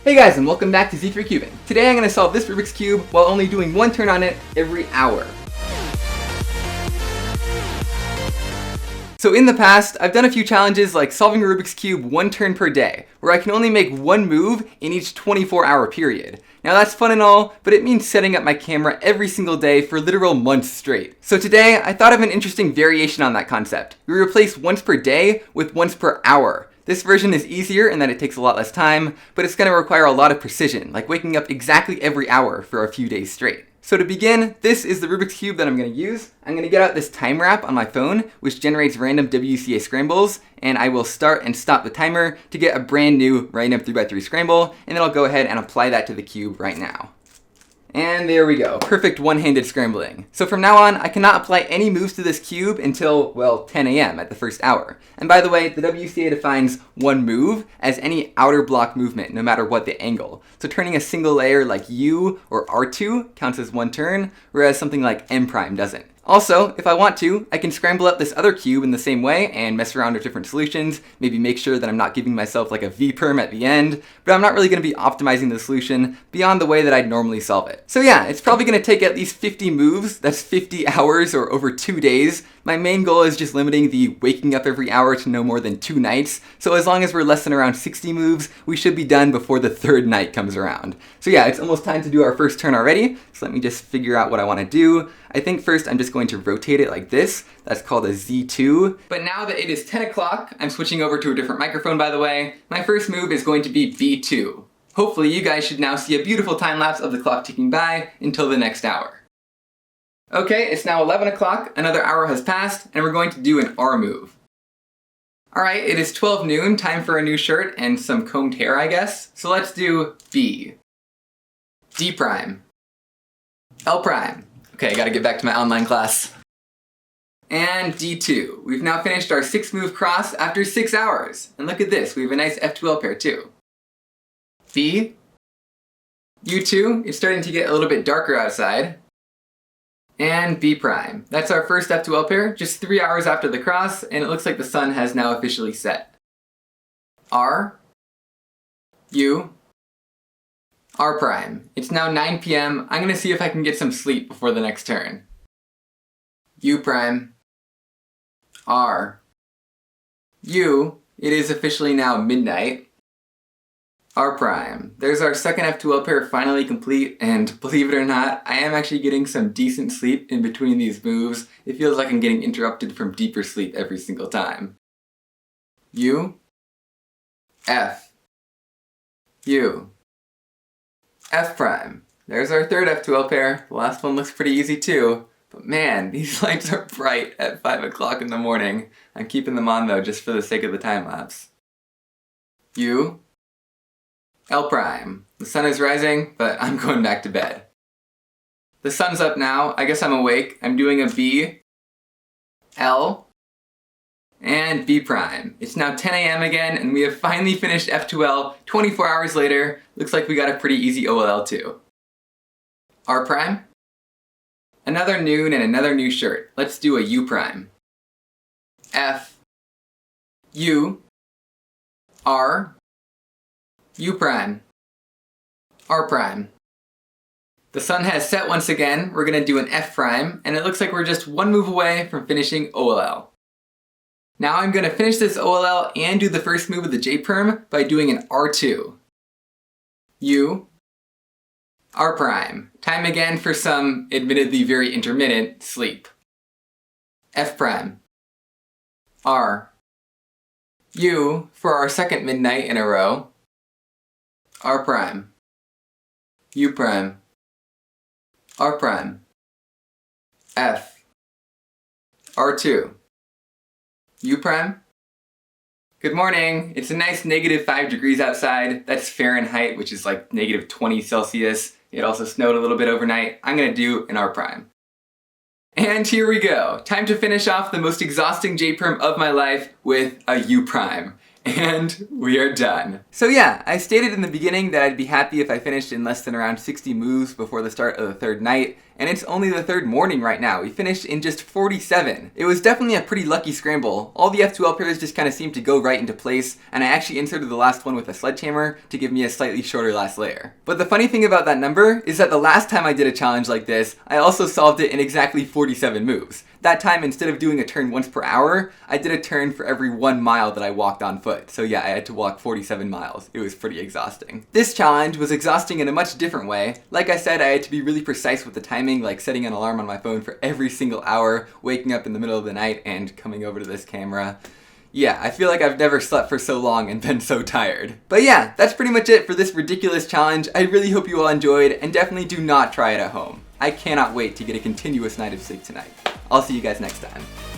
Hey guys, and welcome back to Z3 Cubing. Today I'm going to solve this Rubik's Cube while only doing one turn on it every hour. So in the past, I've done a few challenges like solving a Rubik's Cube one turn per day, where I can only make one move in each 24-hour period. Now that's fun and all, but it means setting up my camera every single day for literal months straight. So today, I thought of an interesting variation on that concept. We replace once per day with once per hour. This version is easier in that it takes a lot less time, but it's going to require a lot of precision, like waking up exactly every hour for a few days straight. So to begin, this is the Rubik's Cube that I'm going to use. I'm going to get out this time wrap on my phone, which generates random WCA scrambles, and I will start and stop the timer to get a brand new random 3x3 scramble, and then I'll go ahead and apply that to the cube right now. And there we go, perfect one-handed scrambling. So from now on, I cannot apply any moves to this cube until, well, 10 a.m. at the first hour. And by the way, the WCA defines one move as any outer block movement, no matter what the angle. So turning a single layer like U or R2 counts as one turn, whereas something like M prime doesn't. Also, if I want to, I can scramble up this other cube in the same way and mess around with different solutions, maybe make sure that I'm not giving myself like a V-perm at the end, but I'm not really going to be optimizing the solution beyond the way that I'd normally solve it. So yeah, it's probably going to take at least 50 moves, that's 50 hours or over 2 days. My main goal is just limiting the waking up every hour to no more than 2 nights, so as long as we're less than around 60 moves, we should be done before the 3rd night comes around. So yeah, it's almost time to do our first turn already, so let me just figure out what I want to do. I think first I'm just going to rotate it like this. That's called a Z2. But now that it is 10 o'clock, I'm switching over to a different microphone by the way. My first move is going to be B2. Hopefully you guys should now see a beautiful time lapse of the clock ticking by until the next hour. Okay, it's now 11 o'clock, another hour has passed, and we're going to do an R move. Alright, it is 12 noon, time for a new shirt and some combed hair I guess. So let's do B. D prime. L prime. Okay, gotta get back to my online class. And D2. We've now finished our 6-move cross after 6 hours. And look at this, we have a nice F2L pair too. B. U2, it's starting to get a little bit darker outside. And B prime. That's our first F2L pair, just 3 hours after the cross, and it looks like the sun has now officially set. R. U. R prime. It's now 9 p.m. I'm gonna see if I can get some sleep before the next turn. U prime. R. U. It is officially now midnight. R prime. There's our second F2L pair finally complete, and believe it or not, I am actually getting some decent sleep in between these moves. It feels like I'm getting interrupted from deeper sleep every single time. U. F. U. F prime. There's our third F2L pair. The last one looks pretty easy too. But man, these lights are bright at 5 o'clock in the morning. I'm keeping them on though, just for the sake of the time lapse. U. L prime. The sun is rising, but I'm going back to bed. The sun's up now. I guess I'm awake. I'm doing a B. L. And B prime. It's now 10 a.m. again, and we have finally finished F2L 24 hours later. Looks like we got a pretty easy OLL too. R prime. Another noon and another new shirt. Let's do a U prime. F. U. R. U prime. R prime. The sun has set once again. We're gonna do an F prime, and it looks like we're just one move away from finishing OLL. Now I'm going to finish this OLL and do the first move of the J-perm by doing an R2. U. R prime. Time again for some, admittedly very intermittent, sleep. F prime. R. U for our second midnight in a row. R prime. U prime. R prime. F. R2. U prime. Good morning. It's a nice -5 degrees outside. That's Fahrenheit, which is like -20 Celsius. It also snowed a little bit overnight. I'm gonna do an R prime. And here we go. Time to finish off the most exhausting J-perm of my life with a U prime. And we are done. So yeah, I stated in the beginning that I'd be happy if I finished in less than around 60 moves before the start of the 3rd night, and it's only the third morning right now. We finished in just 47. It was definitely a pretty lucky scramble. All the F2L pairs just kind of seemed to go right into place, and I actually inserted the last one with a sledgehammer to give me a slightly shorter last layer. But the funny thing about that number is that the last time I did a challenge like this, I also solved it in exactly 47 moves. That time, instead of doing a turn once per hour, I did a turn for every 1 mile that I walked on foot. So yeah, I had to walk 47 miles. It was pretty exhausting. This challenge was exhausting in a much different way. Like I said, I had to be really precise with the timing, like setting an alarm on my phone for every single hour, waking up in the middle of the night and coming over to this camera. Yeah, I feel like I've never slept for so long and been so tired. But yeah, that's pretty much it for this ridiculous challenge. I really hope you all enjoyed, and definitely do not try it at home. I cannot wait to get a continuous night of sleep tonight. I'll see you guys next time.